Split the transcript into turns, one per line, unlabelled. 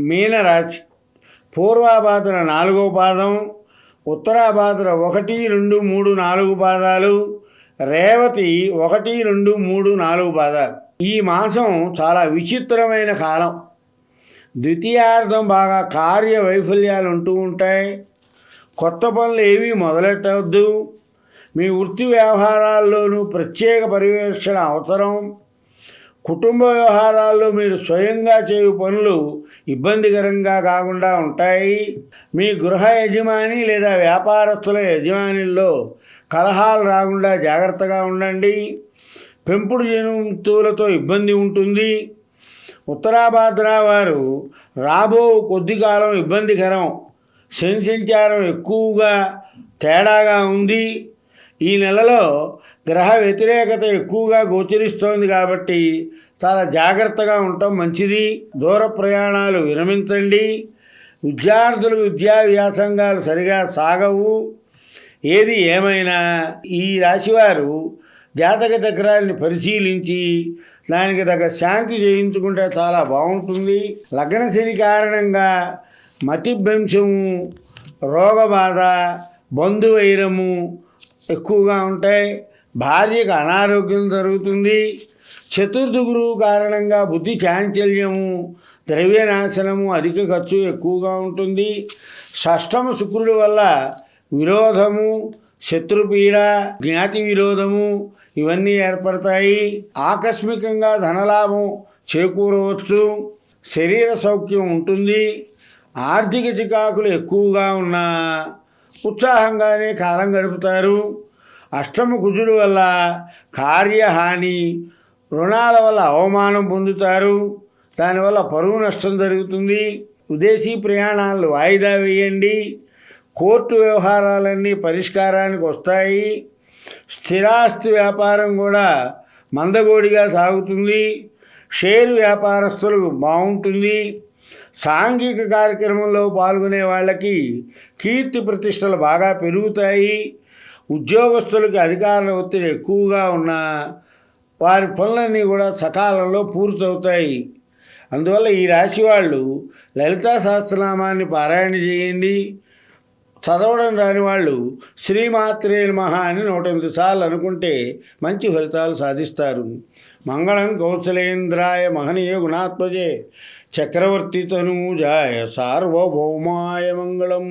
మీనరాశి. పూర్వాభాద్ర 4వ పాదం, ఉత్తరాభాద్ర 1, 2, 3, 4 పాదాలు, రేవతి 1, 2, 3, 4 పాదాలు. ఈ మాసం చాలా విచిత్రమైన కాలం. ద్వితీయార్థం బాగా కార్య వైఫల్యాలు ఉంటూ ఉంటాయి. కొత్త పనులు ఏవీ మొదలెట్టవద్దు. మీ వృత్తి వ్యవహారాల్లోనూ ప్రత్యేక పర్యవేక్షణ అవసరం. కుటుంబ వ్యవహారాల్లో మీరు స్వయంగా చేయు పనులు ఇబ్బందికరంగా కాకుండా ఉంటాయి. మీ గృహ యజమాని లేదా వ్యాపారస్తుల యజమానిల్లో కలహాలు రాకుండా జాగ్రత్తగా ఉండండి. పెంపుడు జంతువులతో ఇబ్బంది ఉంటుంది. ఉత్తరాభాద్ర వారు రాబో కొద్ది కాలం ఇబ్బందికరం. శని సంచారం ఎక్కువగా తేడాగా ఉంది. ఈ నెలలో గ్రహ వ్యతిరేకత ఎక్కువగా గోచరిస్తోంది కాబట్టి చాలా జాగ్రత్తగా ఉండటం మంచిది. దూర ప్రయాణాలు విరమించండి. విద్యార్థులకు విద్యా వ్యాసంగాలు సరిగా సాగవు. ఏది ఏమైనా ఈ రాశివారు జాతక చక్రాన్ని పరిశీలించి దానికి తగ్గ శాంతి చేయించుకుంటే చాలా బాగుంటుంది. లగ్న శని కారణంగా మతిభ్రంశము, రోగబాధ, బంధువైరము ఎక్కువగా ఉంటాయి. భార్యకు అనారోగ్యం జరుగుతుంది. చతుర్థ గురువు కారణంగా బుద్ధి చాంచల్యము, ద్రవ్యనాశనము, అధిక ఖర్చు ఎక్కువగా ఉంటుంది. షష్టమ శుక్రుడి వల్ల విరోధము, శత్రుపీడ, జ్ఞాతి విరోధము ఇవన్నీ ఏర్పడతాయి. ఆకస్మికంగా ధనలాభం చేకూరవచ్చు. శరీర సౌఖ్యం ఉంటుంది. ఆర్థిక చికాకులు ఎక్కువగా ఉన్నా ఉత్సాహంగానే కాలం గడుపుతారు. అష్టమ కుజుడు వల్ల కార్యహాని, రుణాల వల్ల అవమానం పొందుతారు. దానివల్ల పరువు నష్టం జరుగుతుంది. విదేశీ ప్రయాణాలు వాయిదా వేయండి. కోర్టు వ్యవహారాలన్నీ పరిష్కారానికి వస్తాయి. స్థిరాస్తి వ్యాపారం కూడా మందగోడిగా సాగుతుంది. షేర్ వ్యాపారస్తులకు బాగుంటుంది. సాంఘిక కార్యక్రమంలో పాల్గొనే వాళ్ళకి కీర్తి ప్రతిష్టలు బాగా పెరుగుతాయి. ఉద్యోగస్తులకి అధికారుల ఒత్తిడి ఎక్కువగా ఉన్నా వారి పనులన్నీ కూడా సకాలంలో పూర్తవుతాయి. అందువల్ల ఈ రాశి వాళ్ళు లలితా సహస్రనామాన్ని పారాయణ చేయండి. చదవడం రాని వాళ్ళు శ్రీమాత్రే నమః అని 108 సార్లు అనుకుంటే మంచి ఫలితాలు సాధిస్తారు. మంగళం కౌసలేంద్రాయ మహనీయ గుణాత్మజే చక్రవర్తి తనూజాయ సార్వభౌమాయ మంగళం.